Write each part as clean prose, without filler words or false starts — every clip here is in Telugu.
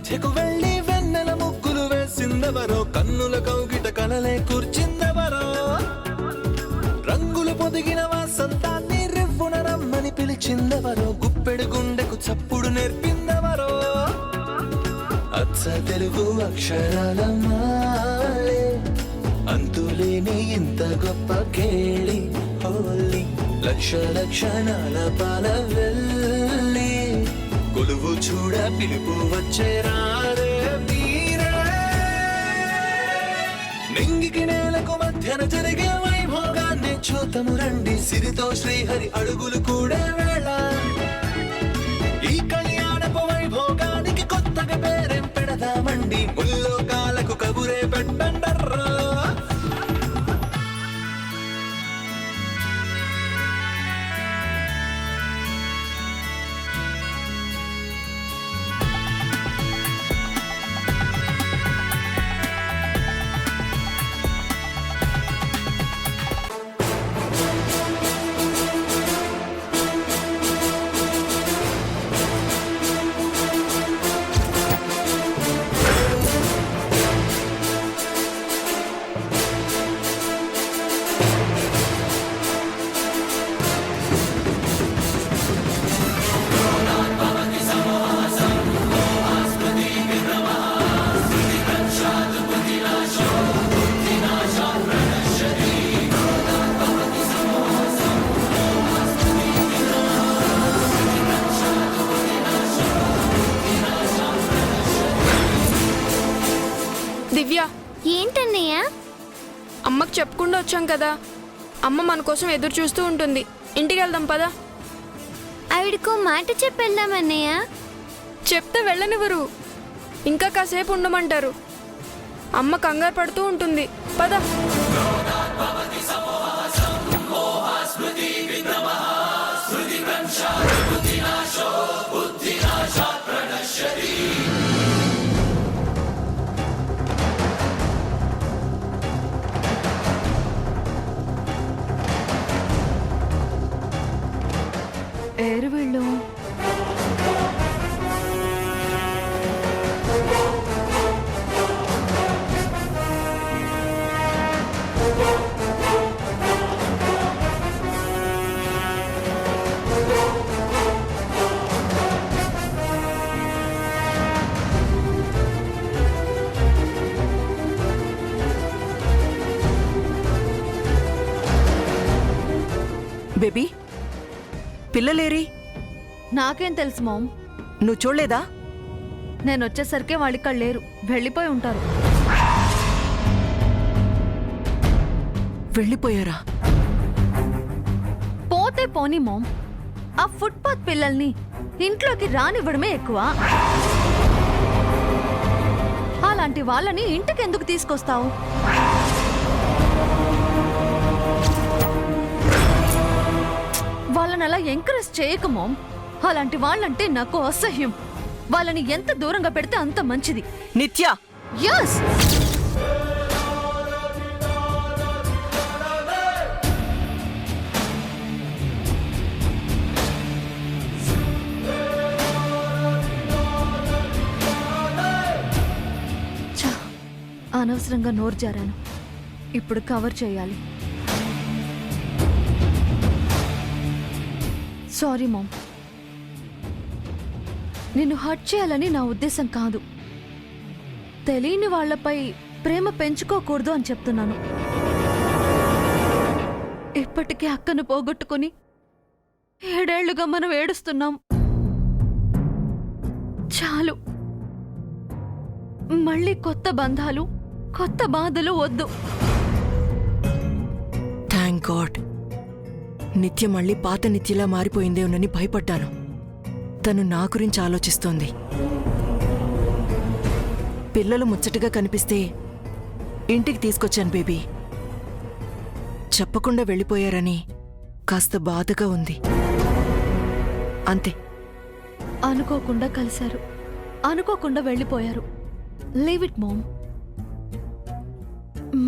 మధ్యకు వెళ్ళి వెన్నెల ముగ్గులు వేసిందెవరో, కన్నుల కౌగిట కలలే కూర్చిందెవరో, రంగులు పొదిగిన వసంతాన్ని రివ్వున రమ్మని పిలిచిందెవరో, గుప్పెడు గుండెకు చప్పుడు నేర్పిందెవరో, అచ్చ తెలుగు అక్షరాల మాలే అంతులేని ఇంత గొప్ప కేళి హోలీ, లక్ష లక్షణాల పాల వెళ్ళి కొలువు చూడ పిలుపు వచ్చేరారే మీరే. నింగికి నేలకు మధ్యన జరిగే వైభోగాన్ని చూతము రండి, సిరితో శ్రీహరి అడుగులు కూడే వేళ, ఈ కళ్యాణపు వైభోగానికి కొత్తగా పేరేం పెడదామండి, ముల్లోకాలకు కబురే పెట్టండర్రా. దివ్య, ఏంటన్నయ్య? అమ్మకు చెప్పుకుండా వచ్చాం కదా, అమ్మ మన కోసం ఎదురు చూస్తూ ఉంటుంది. ఇంటికి వెళ్దాం పదా. ఆవిడకో మాట చెప్పి వెళ్దామన్నయ్య. చెప్తే వెళ్ళనివ్వరు, ఇంకా కాసేపు ఉండమంటారు. అమ్మ కంగారు పడుతూ ఉంటుంది. పద. ఏరు వీళ్ళు. బేబీ, పిల్లలేరి? నాకేం తెలుసు మామ్, నువ్వు చూడలేదా? నేను వచ్చేసరికి వాళ్ళు ఇక్కడ లేరు, వెళ్ళిపోయి ఉంటారు. వెళ్ళిపోయారా? పోతే పోనీ మామ్, ఆ ఫుట్పాత్ పిల్లల్ని ఇంట్లోకి రానివ్వడమే ఎక్కువ. అలాంటి వాళ్ళని ఇంటికి ఎందుకు తీసుకొస్తావు? వాళ్ళని అలా ఎంకరేజ్ చేయకు మామ్. అలాంటి వాళ్ళంటే నాకు అసహ్యం. వాళ్ళని ఎంత దూరంగా పెడితే అంత మంచిది. నిత్య, యస్, అనవసరంగా నోరు జారాను. ఇప్పుడు కవర్ చేయాలి. సారీ మామ్, నిన్ను హర్ట్ చేయాలని నా ఉద్దేశం కాదు. తెలియని వాళ్లపై ప్రేమ పెంచుకోకూడదు అని చెప్తున్నాను. ఇప్పటికే అక్కను పోగొట్టుకుని 7 ఏళ్లుగా మనం ఏడుస్తున్నాం. చాలు, మళ్ళీ కొత్త బంధాలు, కొత్త బాధలు వద్దు. Thank God. నిత్య మళ్ళీ పాత నిత్యలా మారిపోయిందేమోనని భయపడ్డాను. తను నా గురించి ఆలోచిస్తోంది. పిల్లలు ముచ్చటగా కనిపిస్తే ఇంటికి తీసుకొచ్చాను బేబీ. చెప్పకుండా వెళ్ళిపోయారని కాస్త బాధగా ఉంది. అంతే. అనుకోకుండా కలిశారు, అనుకోకుండా వెళ్ళిపోయారు. Leave it mom.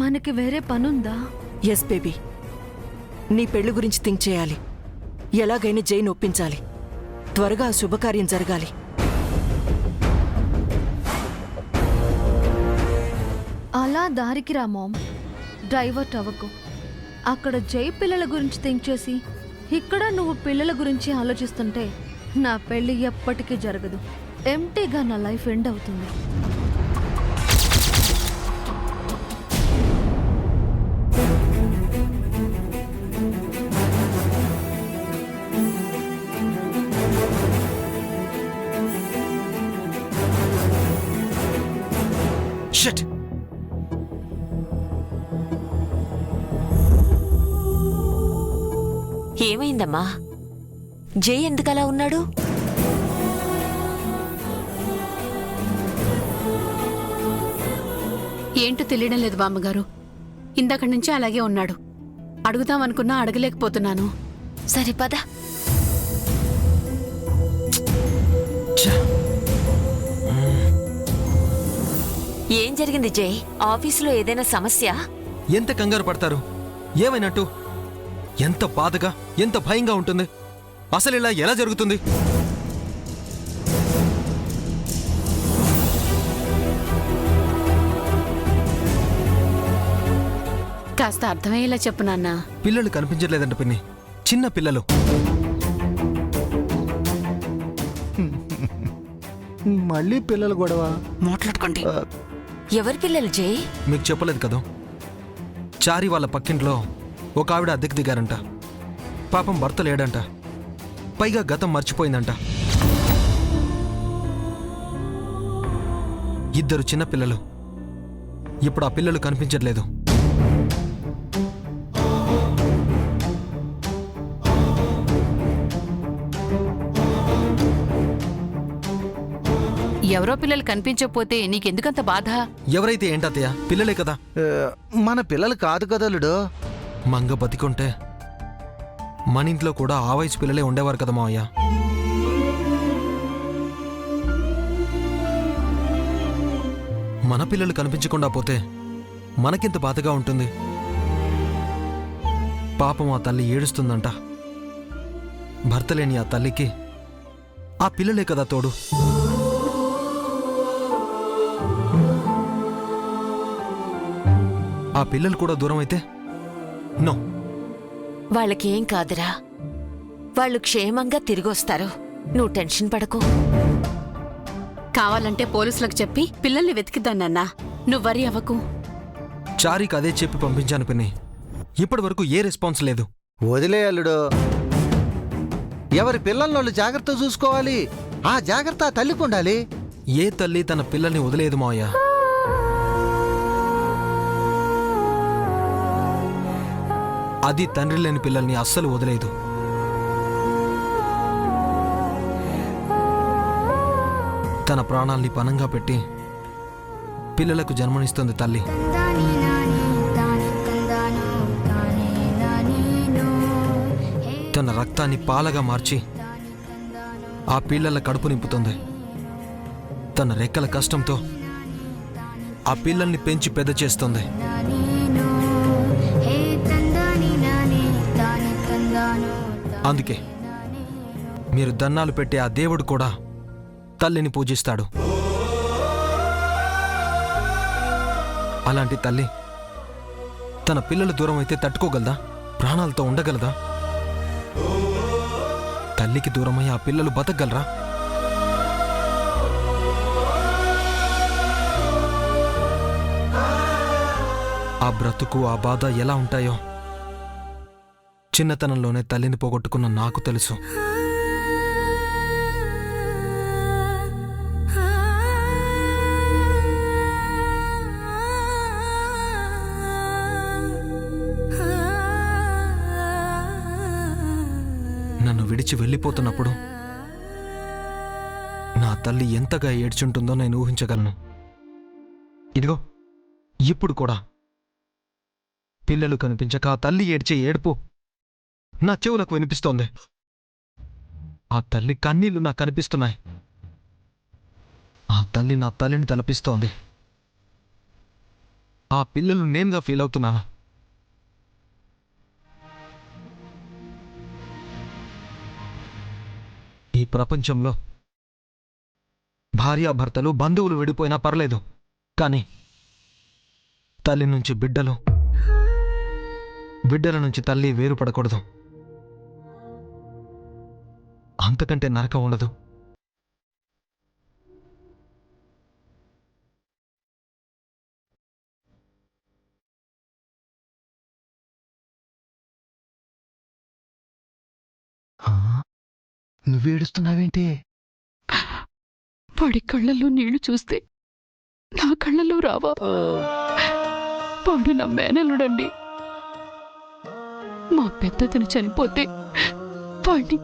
మనకి వేరే పనుందా? ఎస్ బేబీ, నీ పెళ్లి గురించి థింక్ చేయాలి. ఎలాగైనా జైన్ ఒప్పించాలి. త్వరగా ఆ శుభకార్యం జరగాలి. దారికి రా మామ్. డైవర్ట్ అవ్వకు. అక్కడ జై పిల్లల గురించి థింక్ చేసి ఇక్కడ నువ్వు పిల్లల గురించి ఆలోచిస్తుంటే నా పెళ్ళి ఎప్పటికీ జరగదు. ఎంటీగా నా లైఫ్ ఎండ్ అవుతుంది. షట్. ఏమైందమ్మా? జై ఎందుకలా ఉన్నాడు? ఏంటో తెలియడం లేదు బామ్మగారు. ఇందాక నుంచి అలాగే ఉన్నాడు. అడుగుదామనుకున్నా అడగలేకపోతున్నాను. సరే పద. ఏం జరిగింది జై? ఆఫీసులో ఏదైనా సమస్య? ఎంత కంగారు పడతారు? ఏమైనట్టు? ఎంత బాధగా, ఎంత భయంగా ఉంటుంది? అసలు ఇలా ఎలా జరుగుతుంది? కాస్త అర్థమయ్యేలా చెప్పు నాన్నా. పిల్లలు కనిపించట్లేదంట పిన్ని. చిన్న పిల్లలు. మళ్ళీ పిల్లల గొడవ. మాట్లాడుకోండి. ఎవరి పిల్లలు జై? మీకు చెప్పలేదు కదా, చారి వాళ్ళ పక్కింట్లో ఒక ఆవిడ అద్దెకు దిగారంట. పాపం భర్త లేడంట. పైగా గతం మర్చిపోయిందంట. ఇద్దరు చిన్న పిల్లలు. ఇప్పుడు ఆ పిల్లలు కనిపించట్లేదు. ఎవరో పిల్లలు కనిపించకపోతే నీకెందుకంత బాధ? ఎవరైతే ఏంటత్తయ్య, పిల్లలే కదా. మన పిల్లలు కాదు కదలుడు. మంగ బతికుంటే మన ఇంట్లో కూడా ఆ వయసు పిల్లలే ఉండేవారు కదా మావయ్య. మన పిల్లలు కనిపించకుండా పోతే మనకింత బాధగా ఉంటుంది. పాపం ఆ తల్లి ఏడుస్తుందంట. భర్త లేని ఆ తల్లికి ఆ పిల్లలే కదా తోడు. ఆ పిల్లలు కూడా దూరం అయితే నో. వాళ్ళకేం కాదురా. వాళ్ళు క్షేమంగా తిరిగొస్తారు. నువ్వు టెన్షన్ పడకు. కావాలంటే పోలీసులకు చెప్పి పిల్లల్ని వెతికిద్దాం నాన్నా. నువ్వు వరి అవ్వకు. చారికి అదే చెప్పి పంపించాను పిన్ని. ఇప్పటి వరకు ఏ రెస్పాన్స్ లేదు. వదిలే అల్లుడు. ఎవరి పిల్లల్ని జాగ్రత్త చూసుకోవాలి. ఆ జాగ్రత్త ఆ తల్లికి ఉండాలి. ఏ తల్లి తన పిల్లల్ని వదిలేదు మావయ్య. అది తండ్రి లేని పిల్లల్ని అస్సలు వదిలేదు. తన ప్రాణాల్ని పణంగా పెట్టి పిల్లలకు జన్మనిస్తుంది తల్లి. తన రక్తాన్ని పాలగా మార్చి ఆ పిల్లల కడుపు నింపుతుంది. తన రెక్కల కష్టంతో ఆ పిల్లల్ని పెంచి పెద్ద చేస్తుంది. అందుకే మీరు దన్నాలు పెట్టే ఆ దేవుడు కూడా తల్లిని పూజిస్తాడు. అలాంటి తల్లి తన పిల్లలు దూరం అయితే తట్టుకోగలదా? ప్రాణాలతో ఉండగలదా? తల్లికి దూరమై ఆ పిల్లలు బతకగలరా? ఆ బ్రతుకు, ఆ బాధ ఎలా ఉంటాయో చిన్నతనంలోనే తల్లిని పోగొట్టుకున్న నాకు తెలుసు. నన్ను విడిచి వెళ్ళిపోతున్నప్పుడు నా తల్లి ఎంతగా ఏడ్చుంటుందో నేను ఊహించగలను. ఇదిగో ఇప్పుడు కూడా పిల్లలు కనిపించక ఆ తల్లి ఏడ్చే ఏడుపు నా చెవులకు వినిపిస్తోంది. ఆ తల్లి కన్నీళ్లు నాకు కనిపిస్తున్నాయి. ఆ తల్లి నా తల్లిని తలపిస్తోంది. ఆ పిల్లలు నేనుగా ఫీల్ అవుతున్నాను. ఈ ప్రపంచంలో భార్యాభర్తలు, బంధువులు విడిపోయినా పర్లేదు, కానీ తల్లి నుంచి బిడ్డలు, బిడ్డల నుంచి తల్లి వేరుపడకూడదు. అంతకంటే నరకం ఉండదు. నువ్వేడుస్తున్నావేంటి? వాడి కళ్ళల్లో నీళ్లు చూస్తే నా కళ్ళల్లో రావా? వాడు నా మేనల్లుడండి. మా పెద్దతను చనిపోతే వాడిని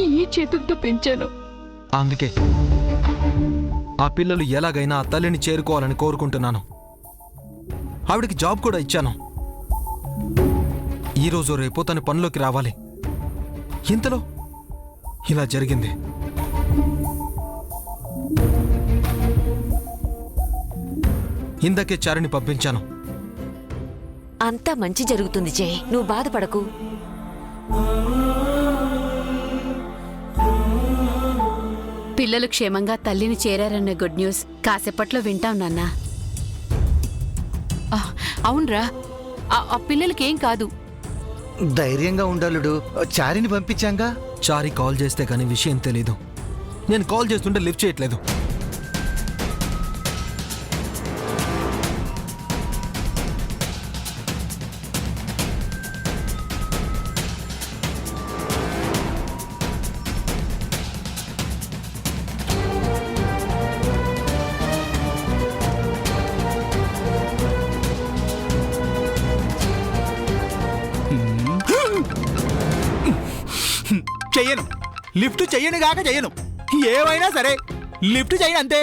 ఏ చేతులతో పెంచాను. అందుకే ఆ పిల్లలు ఎలాగైనా ఆ తల్లిని చేరుకోవాలని కోరుకుంటున్నాను. ఆవిడికి జాబ్ కూడా ఇచ్చాను. ఈరోజు రేపు తన పనిలోకి రావాలి. ఇంతలో ఇలా జరిగింది. ఇందాకే చారిని పంపించాను. అంతా మంచి జరుగుతుంది జై, నువ్వు బాధపడకు. పిల్లలు క్షేమంగా తల్లిని చేరారన్న గుడ్ న్యూస్ కాసేపట్లో వింటాం నాన్న. అవునరా, ఆ పిల్లలకేం కాదు. ధైర్యంగా ఉండాలుడు. చారిని పంపించాంగా. చారి కాల్ చేస్తే కానీ విషయం తెలీదు. నేను కాల్ చేస్తుంటే లిఫ్ట్ చేయట్లేదు. చెయ్యను, లిఫ్ట్ చెయ్యను గాక చెయ్యను. ఏమైనా సరే లిఫ్ట్ చెయ్యను అంతే.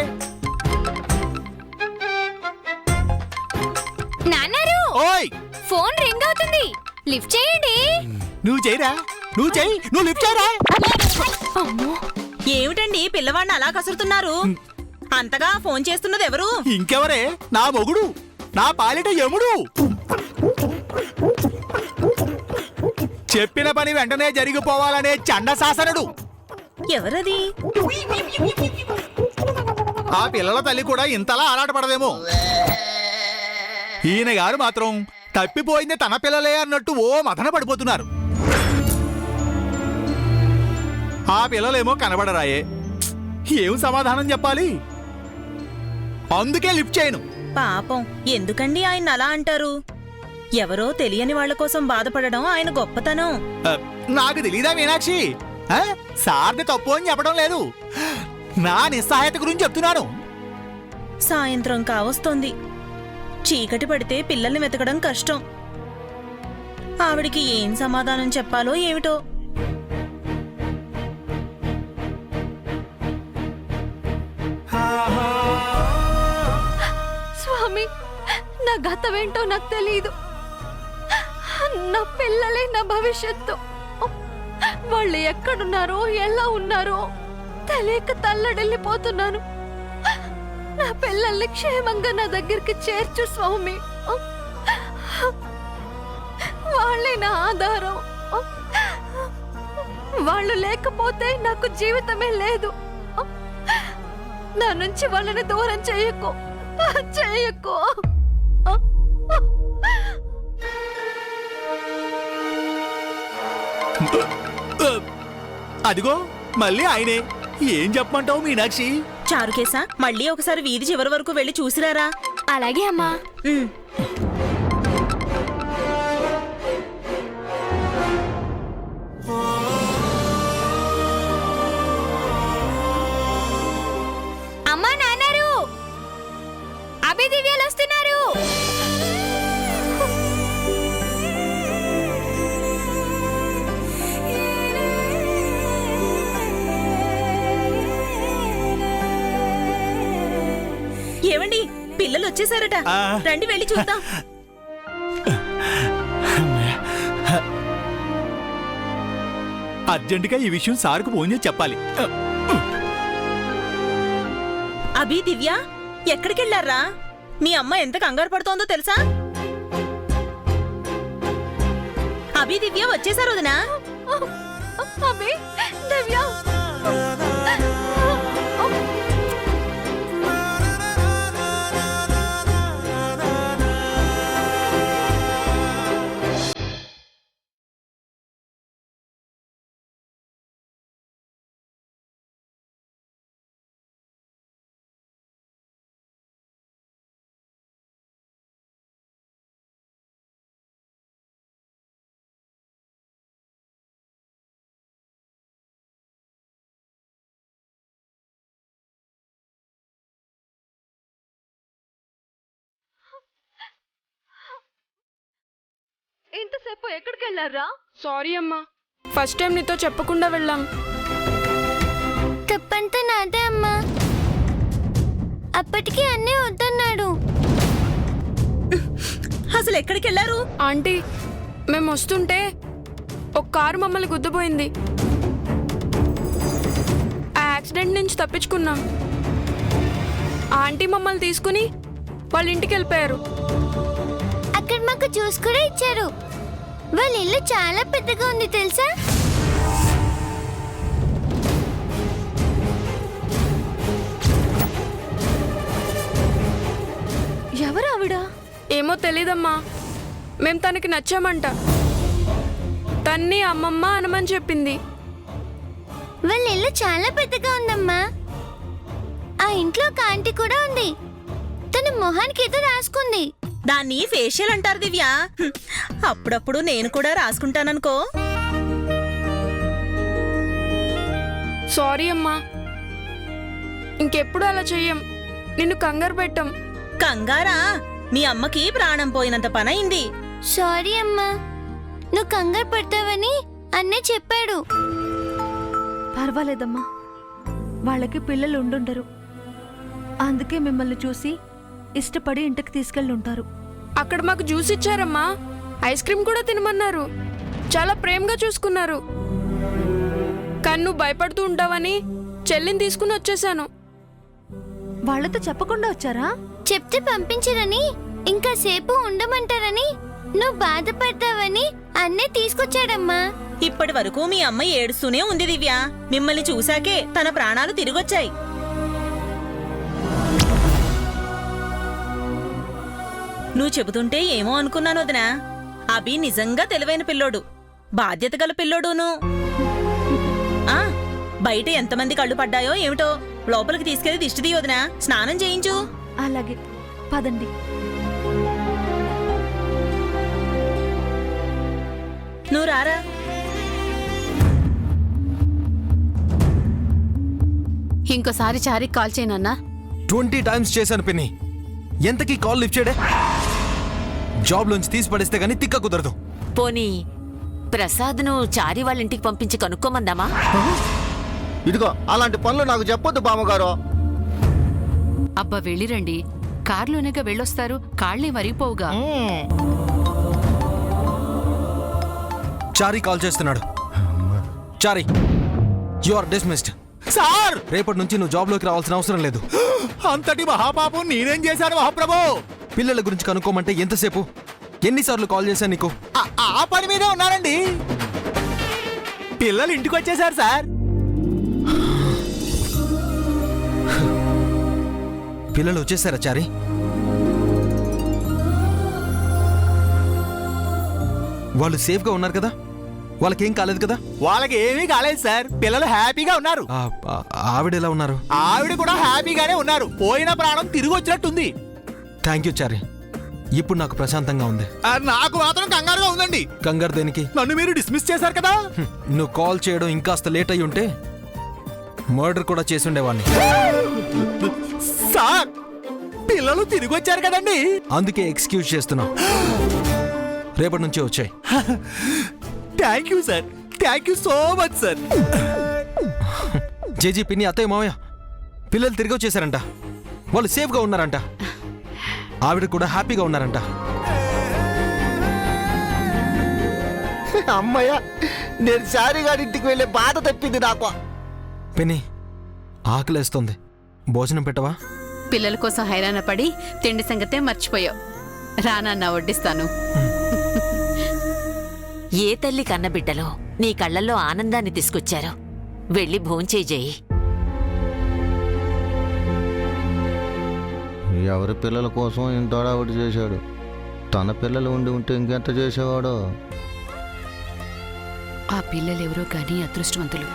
నాన్నారు, ఓయ్ ఫోన్ రింగ్ అవుతుంది, లిఫ్ట్ చేయండి. నువ్వు చెయ్యరా, నువ్వు చెయ్యి, నువ్వు లిఫ్ట్ చేయరా. ఏమిటండి పిల్లవాడిని అలా కసురుతున్నారు? అంతగా ఫోన్ చేస్తున్నది ఎవరు? ఇంకెవరే, నా మొగుడు, నా పాలిట యముడు. చెప్పిన పని వెంటనే జరిగిపోవాలనే చండశాసనుడు. ఎవరది? ఆ పిల్లల తల్లి కూడా ఇంతలా ఆరాటపడదేమో. ఈయన గారు మాత్రం తప్పిపోయింది తన పిల్లలే అన్నట్టు ఓ మదన పడిపోతున్నారు. ఆ పిల్లలేమో కనబడరాయే. ఏం సమాధానం చెప్పాలి? అందుకే లిఫ్ట్ చేయను. పాపం, ఎందుకండి ఆయన అలా అంటారు? ఎవరో తెలియని వాళ్ళ కోసం బాధపడడం ఆయన గొప్పతనం. నాకు తెలీదా మీనాక్షి? సార్ది తప్పు అని చెప్పడం లేదు, నా నిస్సహాయత గురించి చెప్తున్నాను. సాయంత్రం కావస్తోంది. చీకటి పడితే పిల్లల్ని వెతకడం కష్టం. ఆవిడికి ఏం సమాధానం చెప్పాలో ఏమిటో. స్వామి, నా గతమేంటో నాకు తెలియదు. నా పిల్లలే నా భవిష్యత్తు. వాళ్ళు ఎక్కడున్నారో ఎలా ఉన్నారో తెలియక తల్లడిల్లిపోతున్నాను. నా పిల్లల్ని క్షేమంగా నా దగ్గరికి చేర్చు స్వామి. వాళ్ళే నా ఆధారం. వాళ్ళు లేకపోతే నాకు జీవితమే లేదు. నా నుంచి వాళ్ళని దూరం చేయకు, చేయకు. అదిగో మళ్ళీ ఆయనే. ఏం చెప్పమంటావు మీనాక్షి? చారుకేశా, మళ్ళీ ఒకసారి వీధి చివరి వరకు వెళ్ళి చూసిరారా. అలాగే అమ్మా. అమ్మా, నాన్నారు, అభిదివ్యాలు వస్తున్నారు. ఏమండి, పిల్లలు వచ్చేసారట. రండి వెళ్ళి చూద్దాం. అర్జెంటుగా ఈ విషయం సార్కు ఫోన్ చేసి చెప్పాలి. అభి, దివ్య ఎక్కడికెళ్ళారా? మీ అమ్మ ఎంత కంగారు పడుతోందో తెలుసా? అభి, దివ్య వచ్చేసారు వదినా. అభి, దివ్య, ఇంతసేపు ఎక్కడికి వెళ్ళారా? సారీ అమ్మా, ఫస్ట్ టైం నీతో చెప్పకుండా వెళ్ళాం. తప్పంతా నాదే అమ్మా. అప్పటికి అన్నీ వద్దన్నాడు. అసలు ఎక్కడికి వెళ్ళారు? ఆంటీ, మేము వస్తుంటే ఒక కారు మమ్మల్ని గుద్దుపోయింది. ఆ యాక్సిడెంట్ నుంచి తప్పించుకున్నాం. ఆంటీ మమ్మల్ని తీసుకుని వాళ్ళ ఇంటికి వెళ్ళిపోయారు. అక్కడ మాకు జ్యూస్ కూడా ఇచ్చారు. వాళ్ళ ఇల్లు చాలా పెద్దగా ఉంది తెలుసా? ఎవరు ఆవిడ? ఏమో తెలీదమ్మా, మేం తనకి నచ్చామంట. తన్ని అమ్మమ్మ అనమని చెప్పింది. వాళ్ళ ఇల్లు చాలా పెద్దగా ఉందమ్మా. ఆ ఇంట్లో ఒక ఆంటీ కూడా ఉంది. తన మొహానికి ఏదో రాసుకుంది. దాన్ని ఫేషియల్ అంటారు దివ్య. అప్పుడప్పుడు నేను కూడా రాసుకుంటాననుకో. సారీ అమ్మా, ఇంకెప్పుడు అలా చెయ్యం. నిన్ను కంగారు పెట్టం. కంగారా? మీ అమ్మకి ప్రాణం పోయినంత పనయింది. సారీ అమ్మా, నువ్వు కంగారు పడతావని అన్నే చెప్పాడు. పర్వాలేదమ్మా, వాళ్ళకి పిల్లలు ఉండుండరు. అందుకే మిమ్మల్ని చూసి ఇష్టపడి ఇంటికి తీసుకెళ్ళుంటారు. అక్కడ మాకు జ్యూస్ ఇచ్చారమ్మా, ఐస్ క్రీమ్ కూడా తినమన్నారు. చాలా ప్రేమగా చూసుకున్నారు. కానీ నువ్వు భయపడుతూ ఉంటావని చెల్లిని తీసుకుని వచ్చేసాను. వాళ్ళతో చెప్పకుండా వచ్చారా? చెప్తే పంపించరని, ఇంకా సేపు ఉండమంటారని, నువ్వు బాధపడతావని అన్నే తీసుకొచ్చాడమ్మా. ఇప్పటి వరకు మీ అమ్మ ఏడుస్తూనే ఉంది దివ్య. మిమ్మల్ని చూశాకే తన ప్రాణాలు తిరిగొచ్చాయి. నువ్వు చెబుతుంటే ఏమో అనుకున్నాను వదినా. అభి నిజంగా తెలివైన పిల్లోడు, బాధ్యత గల పిల్లోడును. ఆ బయట ఎంతమంది కళ్ళు పడ్డాయో ఏమిటో. లోపలికి తీసుకెళ్లి దిష్టి తీ వదినా, స్నానం చేయించు. అలాగే, పదండి. నువ్వు రారా. ఇంకోసారి చారీ కాల్ చేయనన్నా. 20 టైమ్స్ చేశాను పిన్ని, ఎంతకీ కాల్ లిఫ్ట్ చేయడే? జాబ్లోంచి తీసి పడేస్తే గానీ తిక్క కుదరదు. పోనీ ప్రసాద్ను చారి వాళ్ళ ఇంటికి పంపించి కనుక్కోమందామా? ఇదిగో అలాంటి పనులు నాకు చెప్పొద్దు బామ్మగారు. అబ్బా వెళ్ళిరండి, కార్లోనేగా వెళ్ళొస్తారు, కాళ్ళే మరిగిపోవుగా. చారీ కాల్ చేస్తున్నాడు. చారీ, యు ఆర్ డిస్మిస్డ్. సార్, రేపటి నుంచి నువ్వు జాబ్లోకి రావాల్సిన అవసరం లేదు. అంతటి మహాపాపం నేనేం చేశాను మహాప్రభు? పిల్లల గురించి కనుక్కోమంటే ఎంతసేపు, ఎన్నిసార్లు కాల్ చేశాను నీకు? ఆ పని మీదే ఉన్నానండి. పిల్లలు ఇంటికి వచ్చేసారు సార్. పిల్లలు వచ్చేసారా చారీ? వాళ్ళు సేఫ్గా ఉన్నారు కదా? వాళ్ళకేం కాలేదు కదా? వాళ్ళకి ఏమీ కాలేదు సార్. పిల్లలు హ్యాపీగా ఉన్నారు. ఆవిడ ఎలా ఉన్నారు? ఆవిడ కూడా హ్యాపీగానే ఉన్నారు. పోయిన ప్రాణం తిరిగి వచ్చినట్టుంది. థ్యాంక్ యూ చారీ, ఇప్పుడు నాకు ప్రశాంతంగా ఉంది. నాకు మాత్రం కంగారుగా ఉందండి. కంగారు దేనికి? నన్ను మీరు డిస్మిస్ చేశారు కదా. నువ్వు కాల్ చేయడం ఇంకాస్త లేట్ అయి ఉంటే మర్డర్ కూడా చేసి ఉండేవాడిని. సార్, పిల్లలు తిరిగి వచ్చారు కదండి. అందుకే ఎక్స్క్యూజ్ చేస్తున్నా. రేపటి నుంచే వచ్చాయి. Thank you sir, thank you so much sir. JG, పిన్ని, అత్తయ్య, మావయ్య, పిల్లలు తిరిగి వచ్చేసారంట. వాళ్ళు సేఫ్గా ఉన్నారంట. ఆవిడ కూడా హ్యాపీగా ఉన్నారంట. అమ్మయ్య, నేను శారీ గారింటికి వెళ్ళే బాధ తప్పింది నాకు. పిన్ని, ఆకలేస్తుంది, భోజనం పెట్టవా? పిల్లల కోసం హైరాణ పడి తిండి సంగతే మర్చిపోయావు. రానన్నా వడ్డిస్తాను. ఏ తల్లి కన్నబిడ్డలో నీ కళ్ళల్లో ఆనందాన్ని తీసుకొచ్చారో వెళ్ళి భోంచేయి జయి. ఎవరి పిల్లల కోసం ఇంత హడావుడి చేశాడు. తన పిల్లలు ఉండి ఉంటే ఇంకెంత చేసేవాడో. ఆ పిల్లలెవరో కానీ అదృష్టవంతులు.